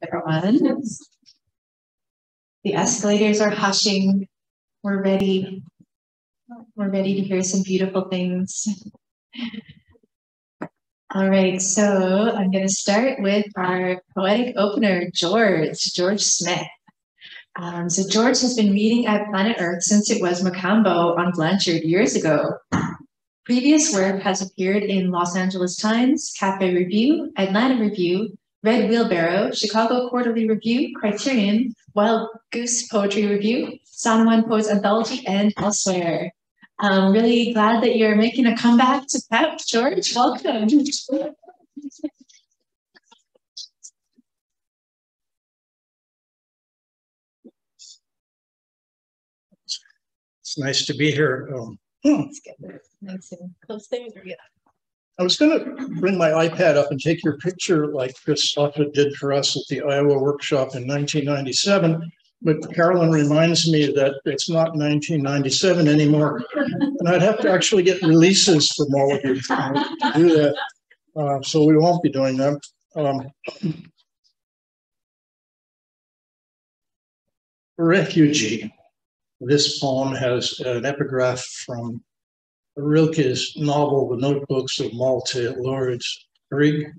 everyone. The escalators are hushing. We're ready. We're ready to hear some beautiful things. All right, so I'm going to start with our poetic opener, George Smith. So George has been reading at Planet Earth since it was Mocambo on Blanshard years ago. Previous work has appeared in Los Angeles Times, Cafe Review, Atlanta Review, Red Wheelbarrow, Chicago Quarterly Review, Criterion, Wild Goose Poetry Review, Juan Poets Anthology, and elsewhere. I'm really glad that you're making a comeback to PEP, George. Welcome. It's nice to be here. Let's get there. Nice and close things. I was going to bring my iPad up and take your picture like Chris Suffolk did for us at the Iowa workshop in 1997. But Carolyn reminds me that it's not 1997 anymore. And I'd have to actually get releases from all of you to do that. So we won't be doing that. Refugee. This poem has an epigraph from Rilke's novel, The Notebooks of Malte Lourdes Rig.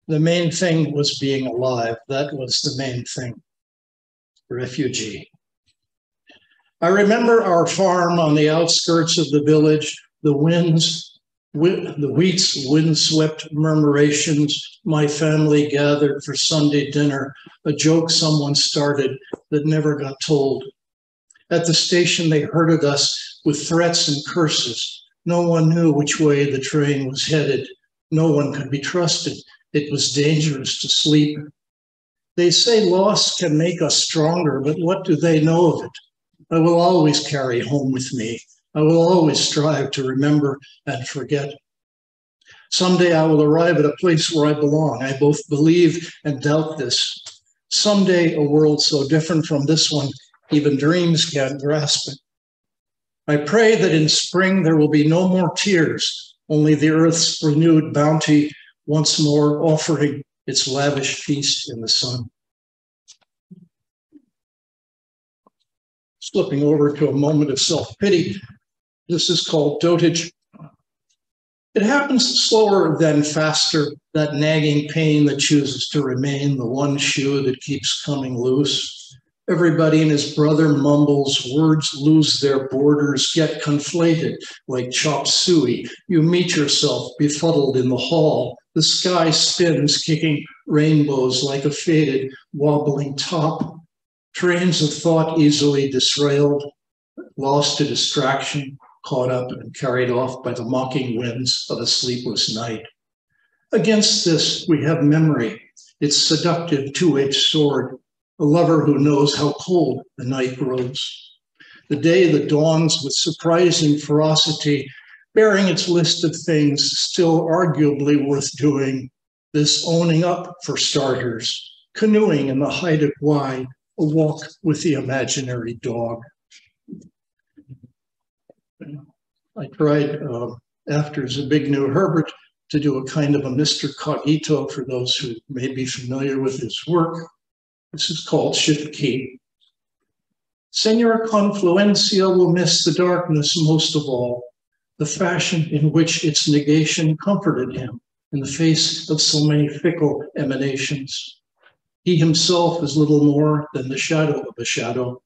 The main thing was being alive. That was the main thing. Refugee. I remember our farm on the outskirts of the village, the wheat's windswept murmurations, my family gathered for Sunday dinner, a joke someone started that never got told. At the station, they herded us with threats and curses. No one knew which way the train was headed. No one could be trusted. It was dangerous to sleep. They say loss can make us stronger, but what do they know of it? I will always carry home with me. I will always strive to remember and forget. Someday I will arrive at a place where I belong. I both believe and doubt this. Someday a world so different from this one, even dreams can't grasp it. I pray that in spring there will be no more tears, only the earth's renewed bounty once more offering its lavish feast in the sun. Slipping over to a moment of self-pity, this is called dotage. It happens slower than faster, that nagging pain that chooses to remain, the one shoe that keeps coming loose. Everybody and his brother mumbles, words lose their borders, get conflated like chop suey. You meet yourself befuddled in the hall. The sky spins, kicking rainbows like a faded, wobbling top. Trains of thought easily disrailed, lost to distraction, caught up and carried off by the mocking winds of a sleepless night. Against this, we have memory, its seductive two-edged sword, a lover who knows how cold the night grows. The day that dawns with surprising ferocity, bearing its list of things still arguably worth doing, this owning up for starters, canoeing in the Haida Gwaii, a walk with the imaginary dog. I tried, after Zbigniew Herbert, to do a kind of a Mr. Cogito for those who may be familiar with his work. This is called Shift Key. Senor Confluencia will miss the darkness most of all, the fashion in which its negation comforted him in the face of so many fickle emanations. He himself is little more than the shadow of a shadow,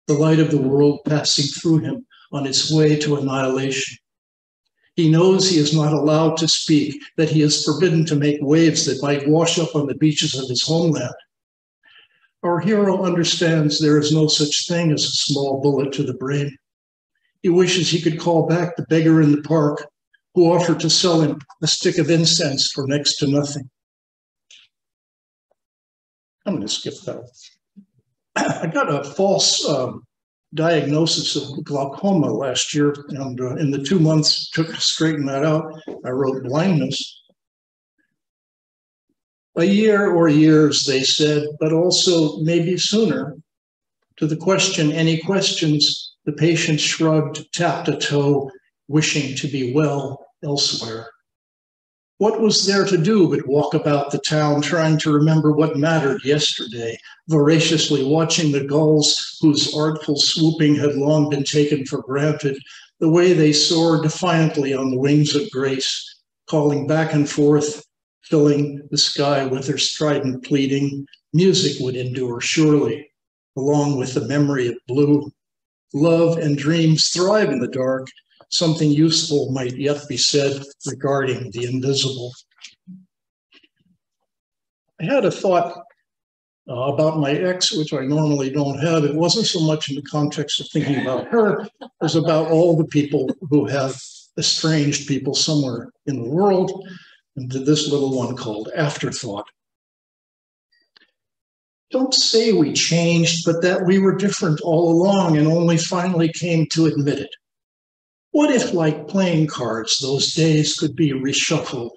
the light of the world passing through him on its way to annihilation. He knows he is not allowed to speak, that he is forbidden to make waves that might wash up on the beaches of his homeland. Our hero understands there is no such thing as a small bullet to the brain. He wishes he could call back the beggar in the park who offered to sell him a stick of incense for next to nothing. I'm going to skip that. I got a false diagnosis of glaucoma last year, and in the 2 months it took to straighten that out, I wrote blindness. A year or years, they said, but also maybe sooner. To the question, any questions, the patient shrugged, tapped a toe, wishing to be well elsewhere. What was there to do but walk about the town, trying to remember what mattered yesterday, voraciously watching the gulls whose artful swooping had long been taken for granted, the way they soared defiantly on the wings of grace, calling back and forth, filling the sky with their strident pleading. Music would endure, surely, along with the memory of blue. Love and dreams thrive in the dark. Something useful might yet be said regarding the invisible. I had a thought about my ex, which I normally don't have. It wasn't so much in the context of thinking about her as about all the people who have estranged people somewhere in the world, and to this little one called Afterthought. Don't say we changed, but that we were different all along and only finally came to admit it. What if, like playing cards, those days could be reshuffled,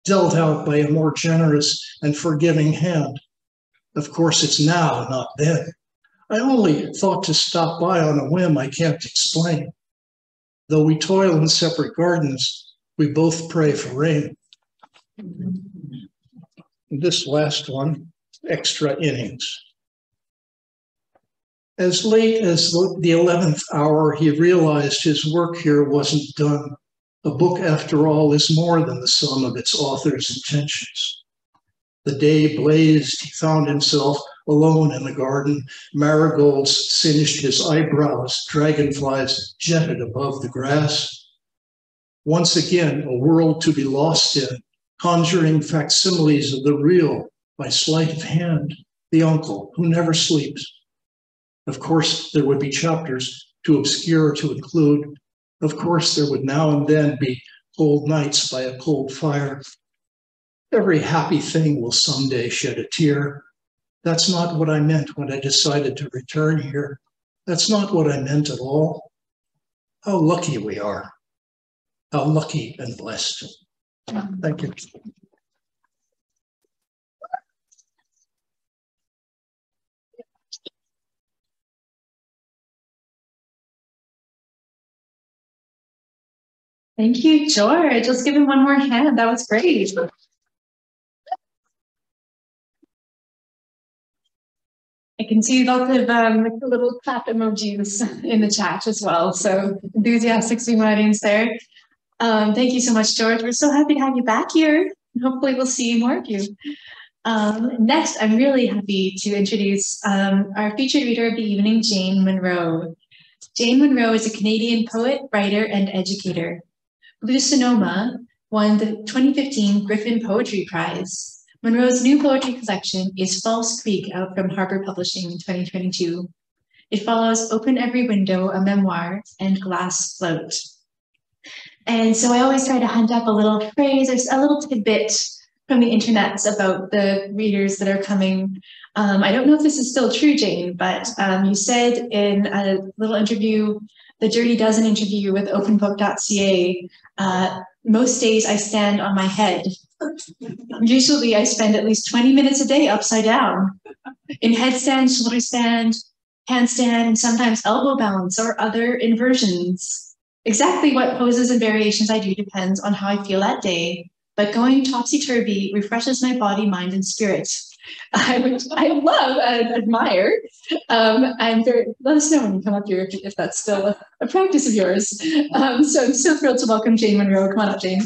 dealt out by a more generous and forgiving hand? Of course, it's now, not then. I only thought to stop by on a whim I can't explain. Though we toil in separate gardens, we both pray for rain. This last one, extra innings. As late as the 11th hour, he realized his work here wasn't done. A book, after all, is more than the sum of its author's intentions. The day blazed. He found himself alone in the garden. Marigolds singed his eyebrows. Dragonflies jetted above the grass. Once again, a world to be lost in, conjuring facsimiles of the real by sleight of hand, the uncle who never sleeps. Of course, there would be chapters too obscure to include. Of course, there would now and then be cold nights by a cold fire. Every happy thing will someday shed a tear. That's not what I meant when I decided to return here. That's not what I meant at all. How lucky we are. How lucky and blessed. Thank you. Thank you, George. Let's give him one more hand. That was great. I can see lots of little clap emojis in the chat as well. So enthusiastic student audience there. Thank you so much, George. We're so happy to have you back here. Hopefully we'll see more of you. Next, I'm really happy to introduce our featured reader of the evening, Jane Munro. Jane Munro is a Canadian poet, writer, and educator. Blue Sonoma won the 2015 Griffin Poetry Prize. Munro's new poetry collection is False Creek, out from Harbour Publishing in 2022. It follows Open Every Window, a memoir, and Glass Float. And so I always try to hunt up a little phrase or a little tidbit from the internet about the readers that are coming. I don't know if this is still true, Jane, but you said in a little interview, the Dirty Dozen interview with openbook.ca, most days I stand on my head. Usually I spend at least 20 minutes a day upside down in headstand, shoulder stand, handstand, and sometimes elbow balance or other inversions. Exactly what poses and variations I do depends on how I feel that day, but going topsy-turvy refreshes my body, mind, and spirit. I love and admire. Let us know when you come up here if that's still a practice of yours. So I'm so thrilled to welcome Jane Munro. Come on up, Jane.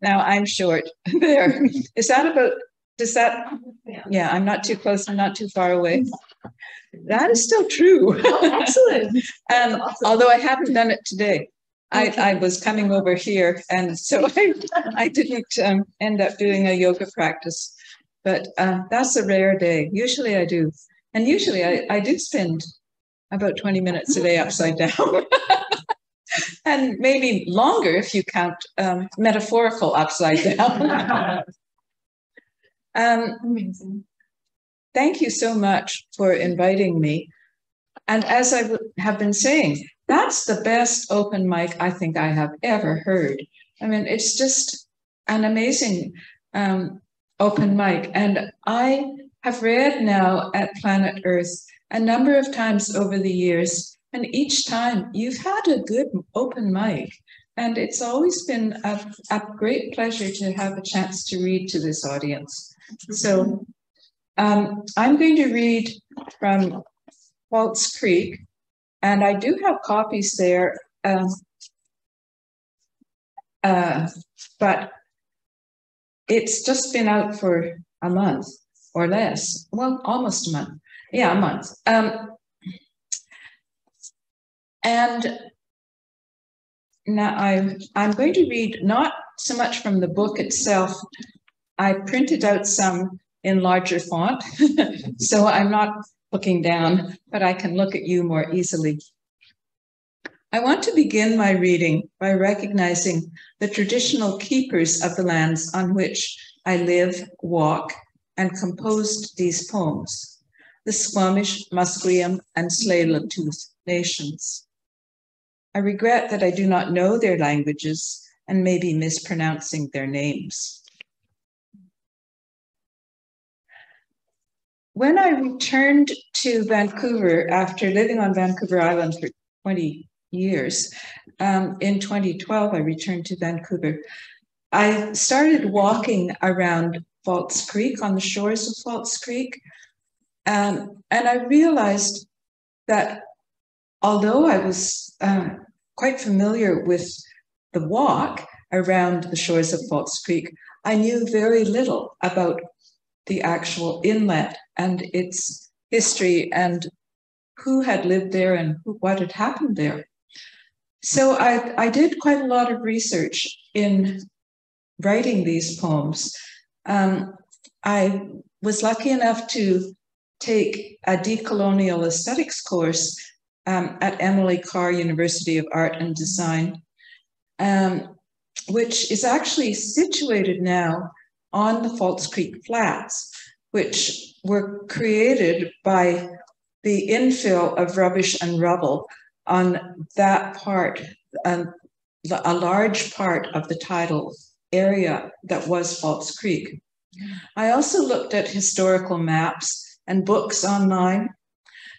Now I'm short. There. Is that about, does that, yeah, I'm not too close, I'm not too far away. That is still true. Oh, excellent. Awesome. Although I haven't done it today. Okay. I was coming over here, and so I didn't end up doing a yoga practice. But that's a rare day. Usually I do. And usually I do spend about 20 minutes a day upside down. And maybe longer if you count metaphorical upside down. Amazing. Thank you so much for inviting me. And as I have been saying, that's the best open mic I think I have ever heard. I mean, it's just an amazing open mic. And I have read now at Planet Earth a number of times over the years, and each time you've had a good open mic. And it's always been a great pleasure to have a chance to read to this audience. So I'm going to read from False Creek, and I do have copies there, but it's just been out for a month or less. Well, almost a month. Yeah, a month. And now I'm going to read not so much from the book itself. I printed out some in larger font, so I'm not looking down, but I can look at you more easily. I want to begin my reading by recognizing the traditional keepers of the lands on which I live, walk, and composed these poems, the Squamish, Musqueam, and Tsleil-Waututh nations. I regret that I do not know their languages and may be mispronouncing their names. When I returned to Vancouver after living on Vancouver Island for 20 years, in 2012, I returned to Vancouver. I started walking around False Creek, on the shores of False Creek, and I realized that although I was quite familiar with the walk around the shores of False Creek, I knew very little about the actual inlet and its history and who had lived there and what had happened there. So I did quite a lot of research in writing these poems. I was lucky enough to take a decolonial aesthetics course at Emily Carr University of Art and Design, which is actually situated now on the False Creek Flats, which were created by the infill of rubbish and rubble on that part, a large part of the tidal area that was False Creek. I also looked at historical maps and books online,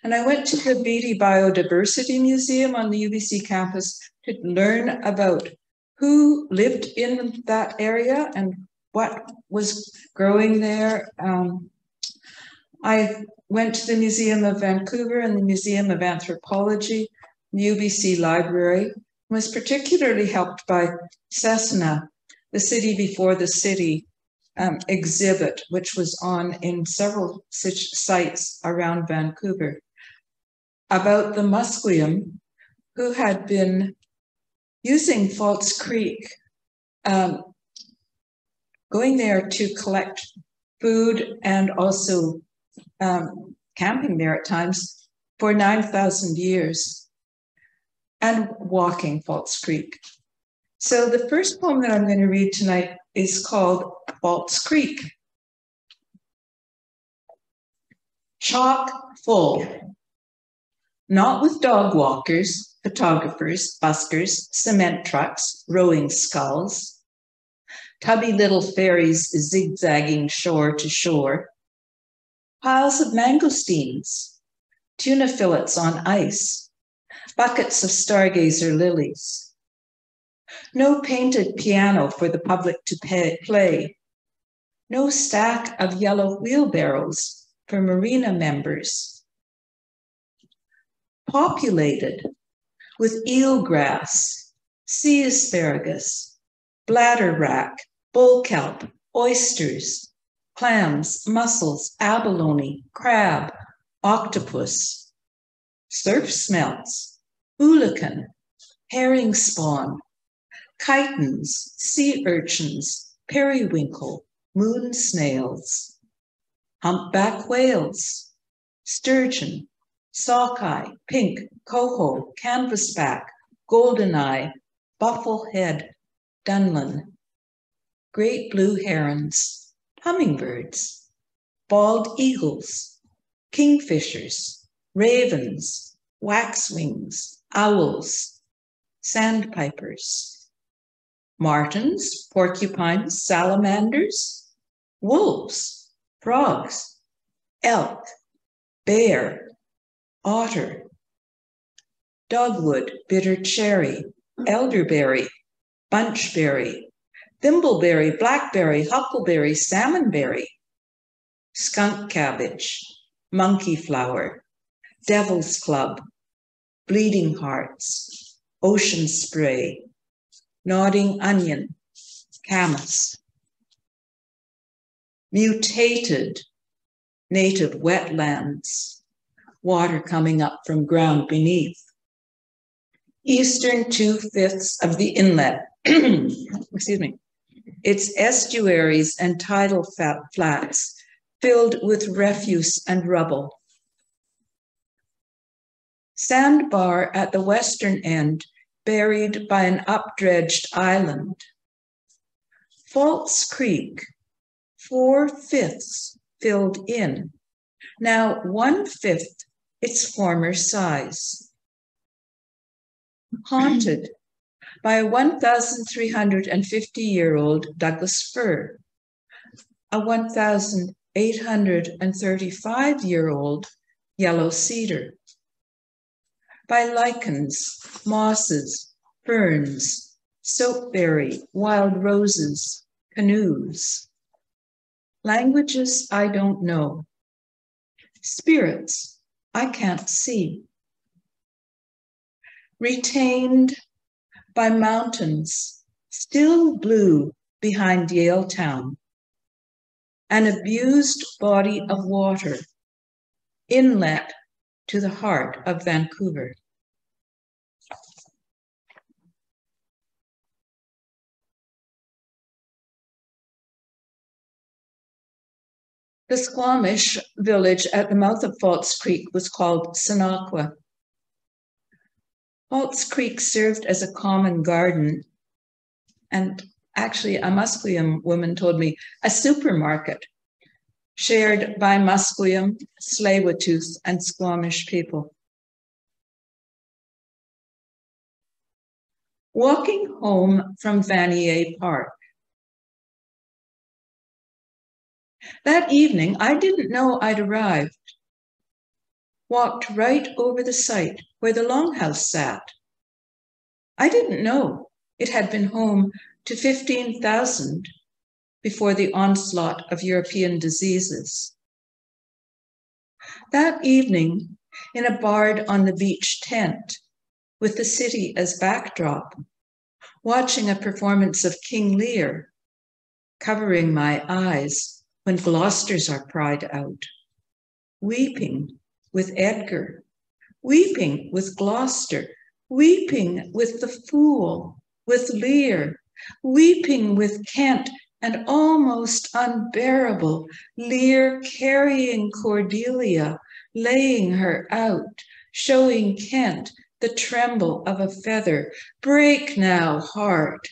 and I went to the Beatty Biodiversity Museum on the UBC campus to learn about who lived in that area and what was growing there. I went to the Museum of Vancouver and the Museum of Anthropology, the UBC Library, and was particularly helped by Cessna, the City Before the City exhibit, which was on in several sites around Vancouver, about the Musqueam, who had been using False Creek, going there to collect food and also camping there at times for 9,000 years and walking False Creek. So the first poem that I'm going to read tonight is called False Creek. Chock full. Not with dog walkers, photographers, buskers, cement trucks, rowing sculls, tubby little ferries zigzagging shore to shore, piles of mangosteens, tuna fillets on ice, buckets of stargazer lilies. No painted piano for the public to play. No stack of yellow wheelbarrows for marina members. Populated with eelgrass, sea asparagus, bladderwrack, bullkelp, oysters, clams, mussels, abalone, crab, octopus, surf smelts, oolakan, herring spawn, chitons, sea urchins, periwinkle, moon snails, humpback whales, sturgeon, sockeye, pink, coho, canvasback, goldeneye, bufflehead, dunlin, great blue herons, hummingbirds, bald eagles, kingfishers, ravens, waxwings, owls, sandpipers, martins, porcupines, salamanders, wolves, frogs, elk, bear, otter, dogwood, bitter cherry, elderberry, bunchberry, thimbleberry, blackberry, huckleberry, salmonberry, skunk cabbage, monkey flower, devil's club, bleeding hearts, ocean spray, nodding onion, camas, mutated native wetlands, water coming up from ground beneath, eastern 2/5 of the inlet, excuse me, its estuaries and tidal flats filled with refuse and rubble. Sandbar at the western end, buried by an updredged island. False Creek, 4/5 filled in, now 1/5 its former size. Haunted by a 1,350-year-old Douglas fir, a 1,835-year-old yellow cedar, by lichens, mosses, ferns, soapberry, wild roses, canoes. Languages I don't know. Spirits I can't see. Retained by mountains, still blue behind Yaletown, an abused body of water, inlet to the heart of Vancouver. The Squamish village at the mouth of False Creek was called Sinaqua. False Creek served as a common garden, and actually a Musqueam woman told me a supermarket shared by Musqueam, Tsleil-Waututh, and Squamish people. Walking home from Vanier Park. That evening, I didn't know I'd arrived. Walked right over the site where the longhouse sat. I didn't know it had been home to 15,000 before the onslaught of European diseases. That evening, in a barred-on-the-beach tent, with the city as backdrop, watching a performance of King Lear, covering my eyes when Gloucesters are pried out, weeping with Edgar, weeping with Gloucester, weeping with the Fool, with Lear, weeping with Kent, and almost unbearable, Lear carrying Cordelia, laying her out, showing Kent the tremble of a feather. Break now, heart,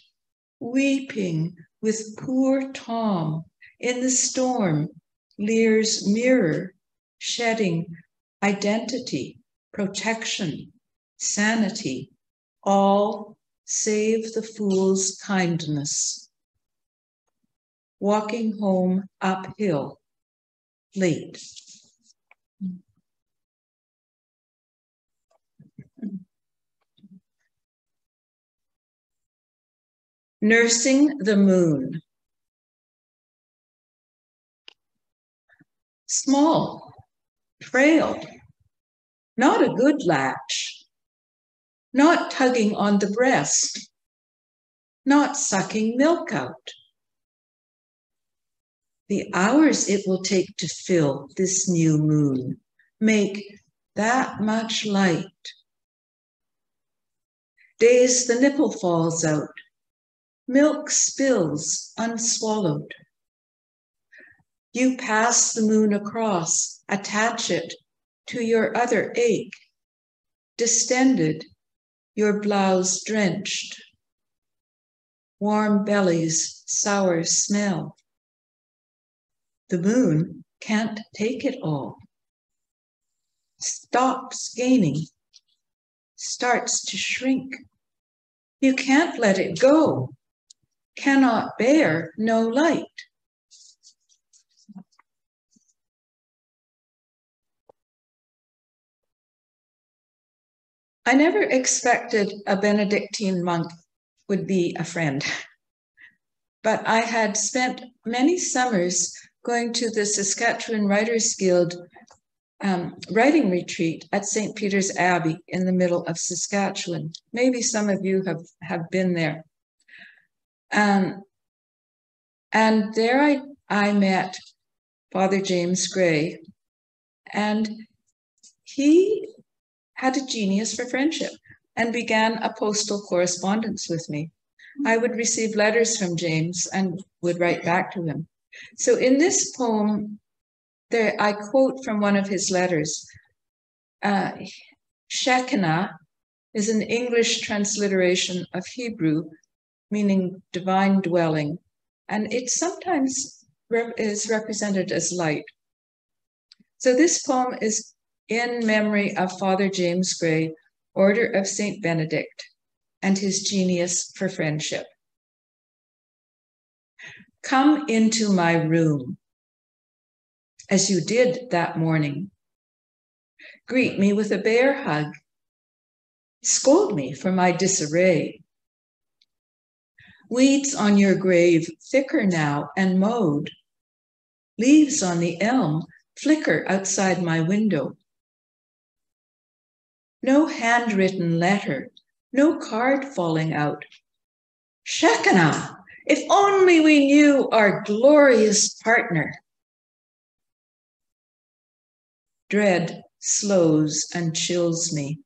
weeping with poor Tom in the storm, Lear's mirror, shedding identity, protection, sanity, all save the fool's kindness. Walking home uphill, late. Nursing the moon. Small, frail, not a good latch, not tugging on the breast, not sucking milk out. The hours it will take to fill this new moon make that much light. Days the nipple falls out, milk spills unswallowed. You pass the moon across, attach it to your other ache, distended, your blouse drenched. Warm bellies, sour smell. The moon can't take it all. Stops gaining, starts to shrink. You can't let it go, cannot bear no light. I never expected a Benedictine monk would be a friend, but I had spent many summers going to the Saskatchewan Writers Guild writing retreat at St. Peter's Abbey in the middle of Saskatchewan. Maybe some of you have been there. And there I met Father James Gray, and he had a genius for friendship and began a postal correspondence with me. I would receive letters from James and would write back to him. So in this poem, I quote from one of his letters. Shekinah is an English transliteration of Hebrew, meaning divine dwelling, and it sometimes is represented as light. So this poem is in memory of Father James Gray, Order of St. Benedict, and his genius for friendship. Come into my room, as you did that morning. Greet me with a bear hug. Scold me for my disarray. Weeds on your grave thicker now and mowed. Leaves on the elm flicker outside my window. No handwritten letter, no card falling out. Shekinah, if only we knew our glorious partner. Dread slows and chills me.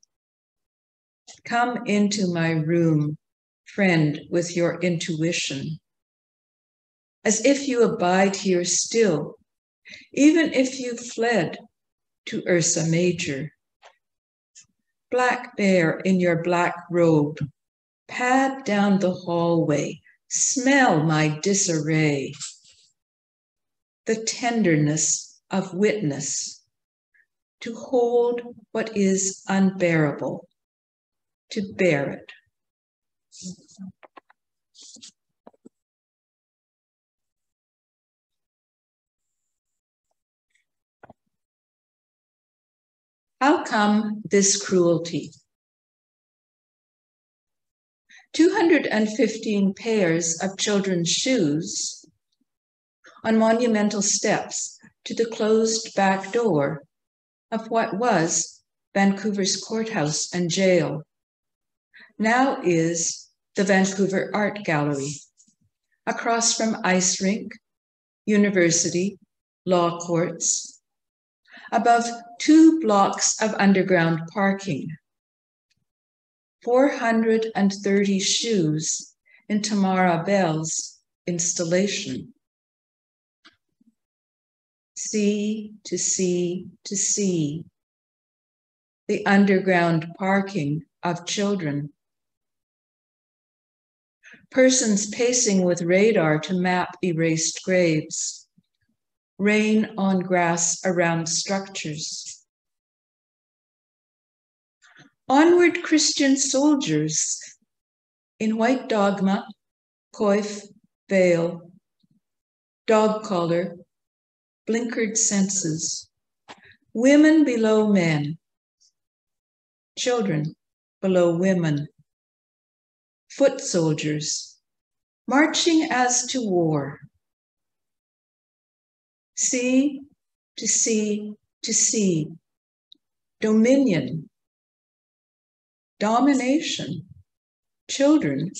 Come into my room, friend, with your intuition. As if you abide here still, even if you fled to Ursa Major. Black bear in your black robe, pad down the hallway, smell my disarray. The tenderness of witness, to hold what is unbearable, to bear it. How come this cruelty? 215 pairs of children's shoes on monumental steps to the closed back door of what was Vancouver's courthouse and jail, now is the Vancouver Art Gallery, across from ice rink, university, law courts, above 2 blocks of underground parking, 430 shoes in Tamara Bell's installation. Sea to sea to sea, the underground parking of children. Persons pacing with radar to map erased graves. Rain on grass around structures. Onward Christian soldiers in white dogma, coif, veil, dog collar, blinkered senses. Women below men. Children below women. Foot soldiers, marching as to war. Sea to sea to sea, dominion, domination, children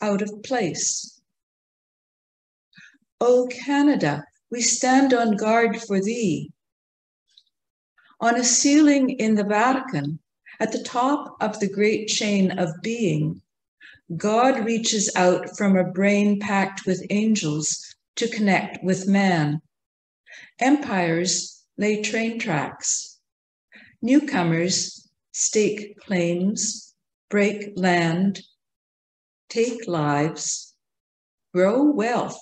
out of place. O Canada, we stand on guard for thee. On a ceiling in the Vatican, at the top of the great chain of being, God reaches out from a brain packed with angels to connect with man. Empires lay train tracks. Newcomers stake claims, break land, take lives, grow wealth,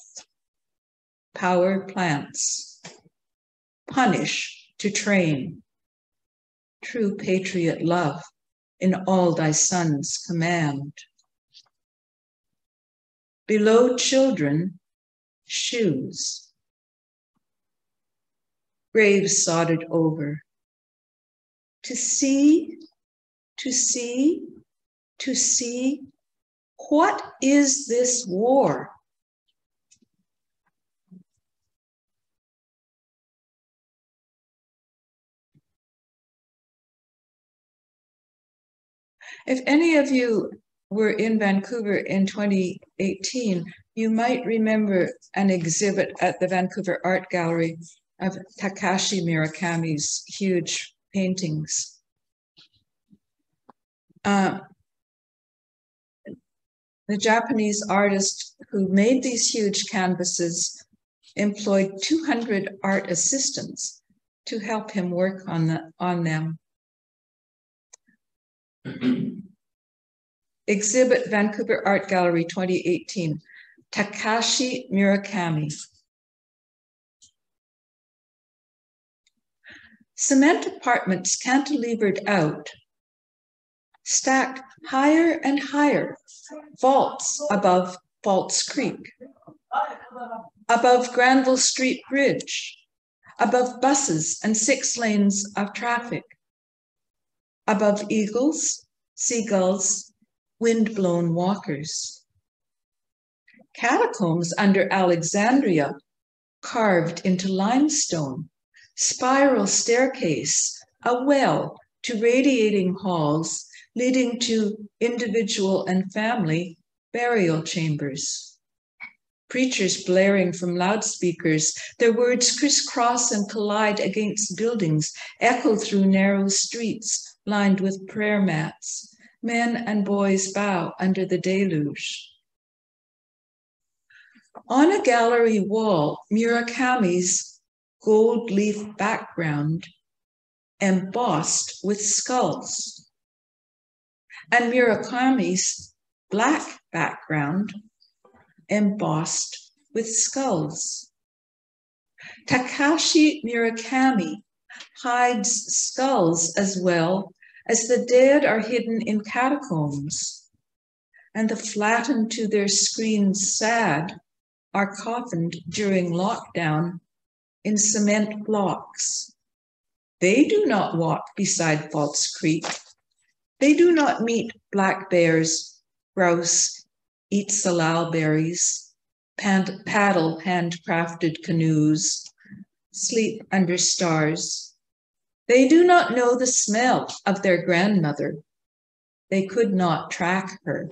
power plants, punish to train. True patriot love in all thy sons command. Below children, shoes. Graves sodded over. To see to see, what is this war? If any of you were in Vancouver in 2018, you might remember an exhibit at the Vancouver Art Gallery of Takashi Murakami's huge paintings. The Japanese artist who made these huge canvases employed 200 art assistants to help him work on them. Exhibit Vancouver Art Gallery 2018, Takashi Murakami. Cement apartments cantilevered out, stacked higher and higher, vaults above False Creek, above Granville Street Bridge, above buses and 6 lanes of traffic, above eagles, seagulls, wind-blown walkers. Catacombs under Alexandria, carved into limestone, spiral staircase, a well to radiating halls leading to individual and family burial chambers. Preachers blaring from loudspeakers, their words crisscross and collide against buildings, echo through narrow streets lined with prayer mats. Men and boys bow under the deluge. On a gallery wall, Murakami's gold leaf background embossed with skulls, and Murakami's black background embossed with skulls. Takashi Murakami hides skulls as well as the dead are hidden in catacombs, and the flattened to their screens sad are coffined during lockdown in cement blocks. They do not walk beside False Creek. They do not meet black bears, grouse, eat salal berries, paddle handcrafted canoes, sleep under stars. They do not know the smell of their grandmother. They could not track her.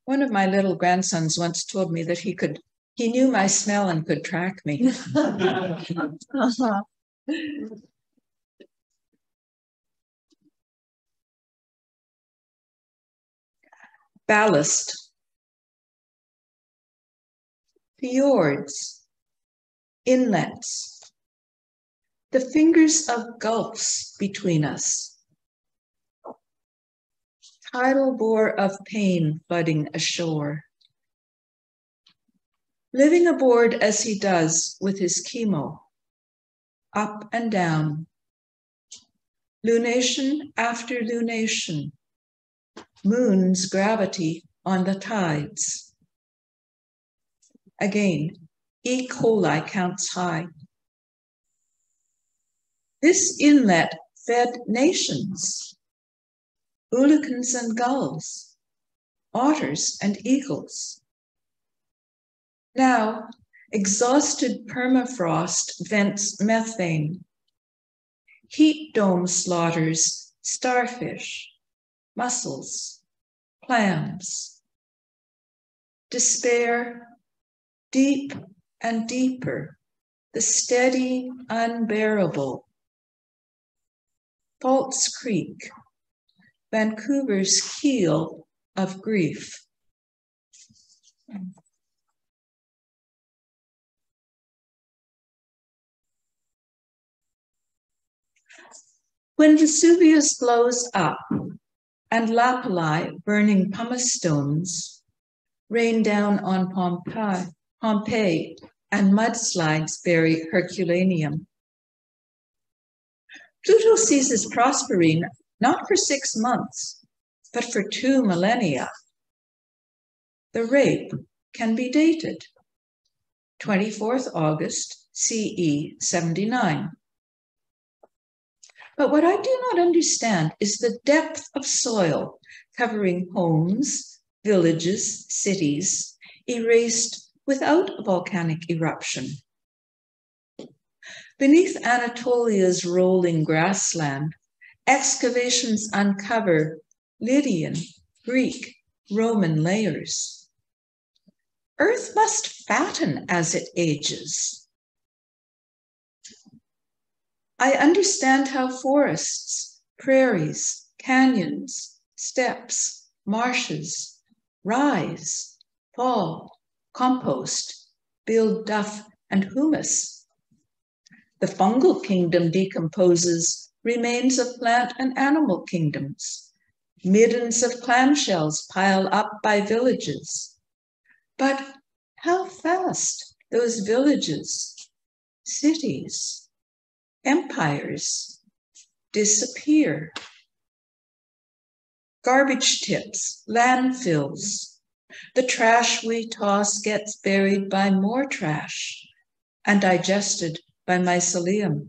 One of my little grandsons once told me that he knew my smell and could track me. Ballast. Fjords. Inlets. The fingers of gulfs between us. Tidal bore of pain flooding ashore. Living aboard as he does with his chemo, up and down. Lunation after lunation. Moon's gravity on the tides. Again, E. coli counts high. This inlet fed nations, oolacans and gulls, otters and eagles. Now, exhausted permafrost vents methane. Heat dome slaughters starfish, mussels, clams. Despair, deep and deeper, the steady, unbearable. False Creek, Vancouver's keel of grief. When Vesuvius blows up and lapilli, burning pumice stones, rain down on Pompeii, and mudslides bury Herculaneum. Pluto seizes Proserpine not for 6 months, but for 2 millennia. The rape can be dated 24th August, CE 79. But what I do not understand is the depth of soil covering homes, villages, cities, erased without a volcanic eruption. Beneath Anatolia's rolling grassland, excavations uncover Lydian, Greek, Roman layers. Earth must fatten as it ages. I understand how forests, prairies, canyons, steppes, marshes rise, fall, compost, build duff and humus. The fungal kingdom decomposes remains of plant and animal kingdoms. Middens of clamshells pile up by villages. But how fast those villages, cities, empires disappear. Garbage tips, landfills. The trash we toss gets buried by more trash and digested by mycelium.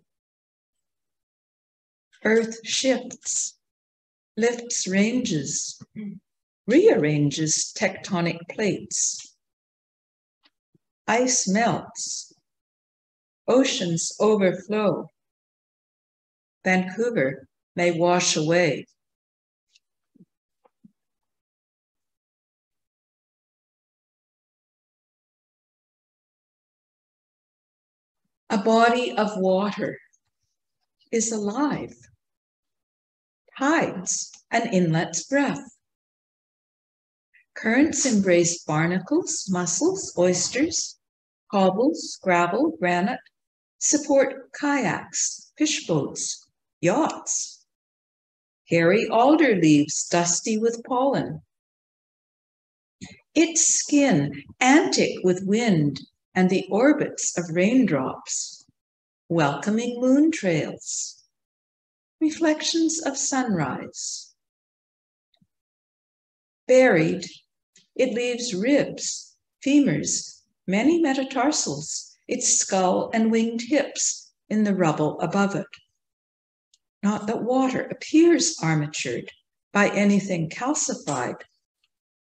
Earth shifts, lifts ranges, rearranges tectonic plates. Ice melts, oceans overflow. Vancouver may wash away. A body of water is alive. Tides and inlets breath. Currents embrace barnacles, mussels, oysters, cobbles, gravel, granite, support kayaks, fish boats, yachts. Hairy alder leaves dusty with pollen. Its skin antic with wind and the orbits of raindrops, welcoming moon trails, reflections of sunrise. Buried, it leaves ribs, femurs, many metatarsals, its skull and winged hips in the rubble above it. Not that water appears armatured by anything calcified,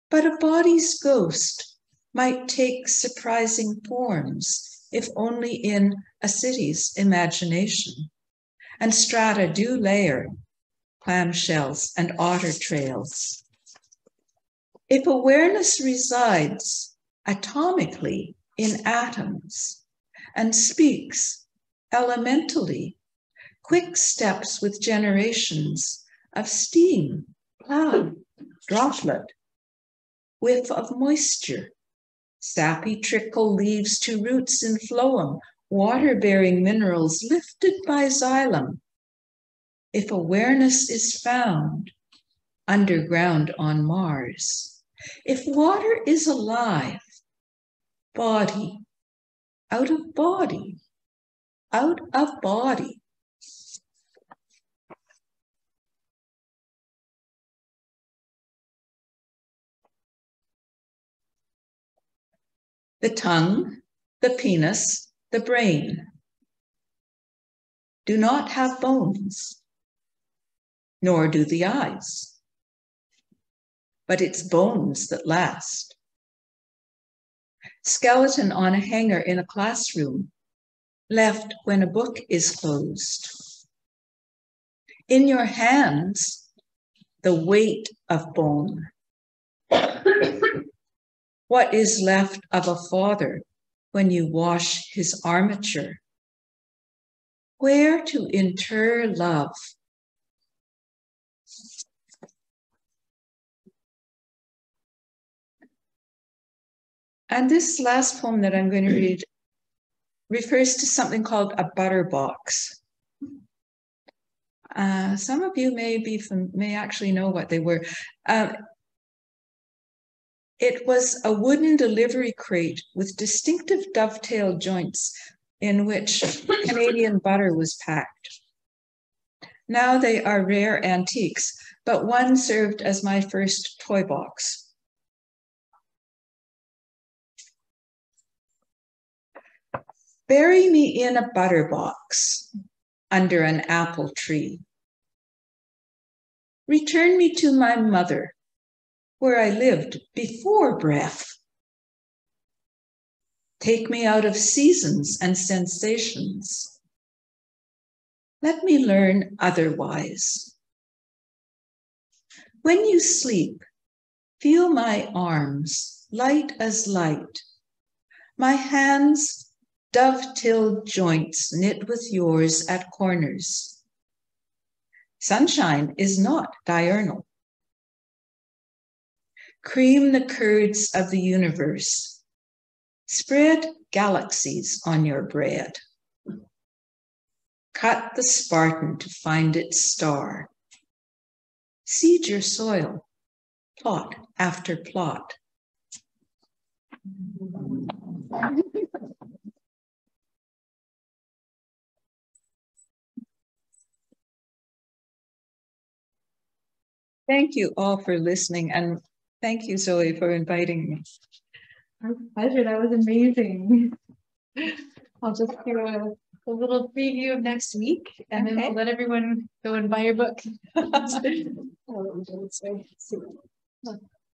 but a body's ghost might take surprising forms, if only in a city's imagination. And strata do layer, clamshells and otter trails. If awareness resides atomically in atoms and speaks elementally, quick steps with generations of steam, cloud, droplet, whiff of moisture, sappy trickle leaves to roots in phloem, water-bearing minerals lifted by xylem. If awareness is found underground on Mars, if water is alive, body, out of body, out of body. The tongue, the penis, the brain do not have bones, nor do the eyes, but it's bones that last. Skeleton on a hanger in a classroom, left when a book is closed. In your hands, the weight of bone. What is left of a father when you wash his armature? Where to inter love? And this last poem that I'm going to read refers to something called a butter box. Some of you may actually know what they were. It was a wooden delivery crate with distinctive dovetail joints in which Canadian butter was packed. Now they are rare antiques, but one served as my first toy box. Bury me in a butter box under an apple tree. Return me to my mother, where I lived before breath. Take me out of seasons and sensations. Let me learn otherwise. When you sleep, feel my arms light as light, my hands dovetailed joints knit with yours at corners. Sunshine is not diurnal. Cream the curds of the universe. Spread galaxies on your bread. Cut the Spartan to find its star. Seed your soil, plot after plot. Thank you all for listening, and thank you, Zoe, for inviting me. Our pleasure. That was amazing. I'll just do a little preview of next week, and then we'll let everyone go and buy your book.